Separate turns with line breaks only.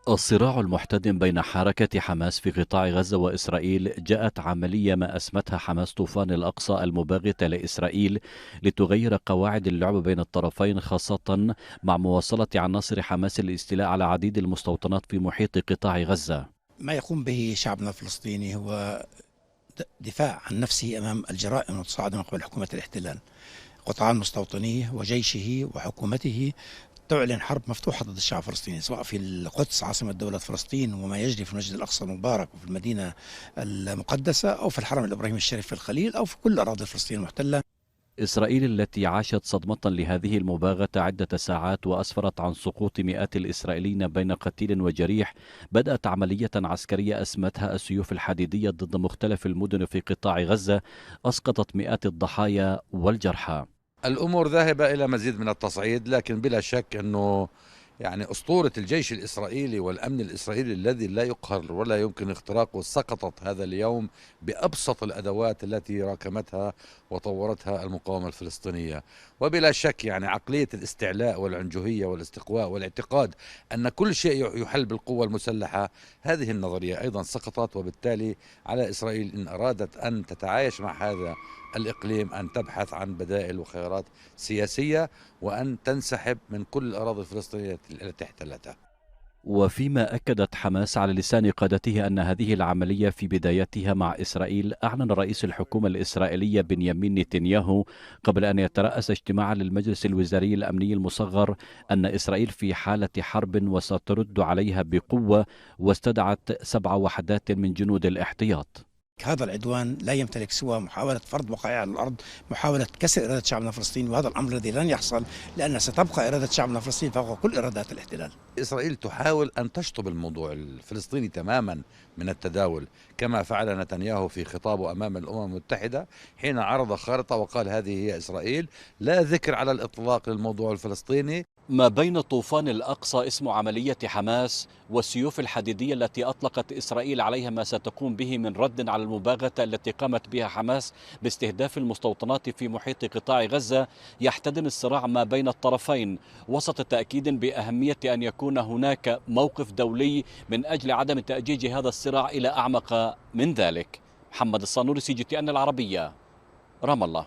الصراع المحتدم بين حركة حماس في قطاع غزة وإسرائيل جاءت عملية ما أسمتها حماس طوفان الأقصى المباغتة لإسرائيل لتغير قواعد اللعب بين الطرفين، خاصة مع مواصلة عناصر حماس الاستيلاء على عديد المستوطنات في محيط قطاع غزة.
ما يقوم به شعبنا الفلسطيني هو دفاع عن نفسه أمام الجرائم المتصاعدة من قبل حكومة الاحتلال. قطعان مستوطنيه وجيشه وحكومته تعلن حرب مفتوحة ضد الشعب الفلسطيني، سواء في القدس عاصمة دولة فلسطين وما يجري في المسجد الأقصى المبارك وفي المدينة المقدسة، أو في الحرم الإبراهيمي الشريف في الخليل، أو في كل أراضي فلسطين المحتلة.
إسرائيل التي عاشت صدمة لهذه المباغتة عدة ساعات وأسفرت عن سقوط مئات الإسرائيليين بين قتيل وجريح، بدأت عملية عسكرية أسمتها السيوف الحديدية ضد مختلف المدن في قطاع غزة، أسقطت مئات الضحايا والجرحى.
الأمور ذاهبة إلى مزيد من التصعيد، لكن بلا شك أنه أسطورة الجيش الإسرائيلي والأمن الإسرائيلي الذي لا يقهر ولا يمكن اختراقه سقطت هذا اليوم بأبسط الأدوات التي راكمتها وطورتها المقاومة الفلسطينية. وبلا شك عقلية الاستعلاء والعنجهية والاستقواء والاعتقاد أن كل شيء يحل بالقوة المسلحة، هذه النظرية أيضا سقطت. وبالتالي على إسرائيل إن أرادت أن تتعايش مع هذا الإقليم أن تبحث عن بدائل وخيارات سياسية، وأن تنسحب من كل الأراضي الفلسطينية التي احتلتها.
وفيما أكدت حماس على لسان قادته أن هذه العملية في بدايتها مع إسرائيل، أعلن رئيس الحكومة الإسرائيلية بنيامين نتنياهو قبل أن يترأس اجتماعا للمجلس الوزاري الأمني المصغر أن إسرائيل في حالة حرب وسترد عليها بقوة، واستدعت 7 وحدات من جنود الاحتياط.
هذا العدوان لا يمتلك سوى محاولة فرض بقائها على الأرض، محاولة كسر إرادة شعبنا الفلسطيني، وهذا الأمر الذي لن يحصل، لأن ستبقى إرادة شعبنا الفلسطيني فوق كل إرادات الاحتلال.
إسرائيل تحاول أن تشطب الموضوع الفلسطيني تماما من التداول، كما فعل نتنياهو في خطابه أمام الأمم المتحدة حين عرض خارطة وقال هذه هي إسرائيل، لا ذكر على الإطلاق للموضوع الفلسطيني.
ما بين طوفان الأقصى اسم عملية حماس والسيوف الحديدية التي أطلقت إسرائيل عليها ما ستقوم به من رد على المباغتة التي قامت بها حماس باستهداف المستوطنات في محيط قطاع غزة، يحتدم الصراع ما بين الطرفين وسط تأكيد بأهمية أن يكون هناك موقف دولي من أجل عدم تأجيج هذا الصراع إلى أعمق من ذلك. محمد الصانوري، CGTN العربية، رام الله.